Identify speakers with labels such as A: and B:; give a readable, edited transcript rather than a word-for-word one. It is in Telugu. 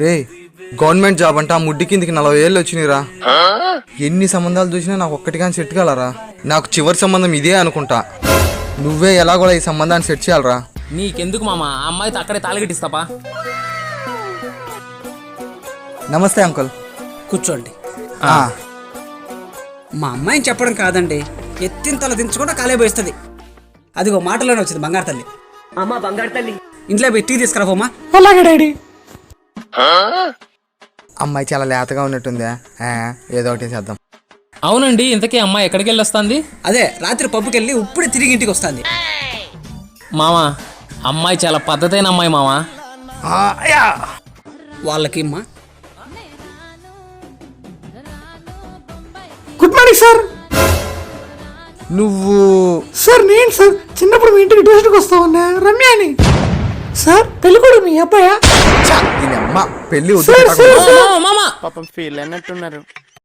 A: రే గవర్నమెంట్ జాబ్ అంటే ఆ ముడ్డి కిందికి 40 ఏళ్ళు వచ్చినాయిరా. ఎన్ని సంబంధాలు చూసినా నాకు ఒక్కటి కానీ సెట్ కాలరా. నాకు చివరి సంబంధం ఇదే అనుకుంటా. నువ్వే ఎలాగోలా ఈ సంబంధాన్ని సెట్ చేయాలరా.
B: నీకెందుకు మామ, ఆ అమ్మాయితో అక్కడే తాళగట్టిస్తాపా.
A: నమస్తే అంకుల్.
C: కూర్చోండి. మా అమ్మాయిని చెప్పడం కాదండి, ఎత్తిన తల దించకుండా కాలే పోయిస్తుంది. అదిగో మాటలోనే వచ్చింది బంగారు తల్లి.
D: అమ్మా బంగారు తల్లి,
C: ఇంట్లో పోయి టీ తీసుకురా పోమా.
D: అలాగే డాడీ.
A: అమ్మాయి చాలా లేతగా ఉన్నట్టుందా, ఏదో ఒకటి చేద్దాం.
B: అవునండి, ఇంతకీ అమ్మాయి ఎక్కడికి వెళ్ళి వస్తుంది?
C: అదే రాత్రి పబ్బుకి వెళ్ళి ఇప్పుడే తిరిగి ఇంటికి వస్తుంది.
B: మామ, అమ్మాయి చాలా పద్ధతైన అమ్మాయి మామ.
C: వాళ్ళకి అమ్మా.
D: Good morning sir.
A: నువ్వు?
D: సార్ నేను సార్, చిన్నప్పుడు మీ ఇంటికి ట్యూషన్కి వస్తా ఉన్నా, రమ్య అని. సార్ పెళ్ళి కూడా మీ అబ్బాయా?
A: దీని అమ్మ పెళ్లి
D: సార్, సార్, సార్.
B: మామ
E: పాపం ఫీల్ అన్నట్టున్నారు.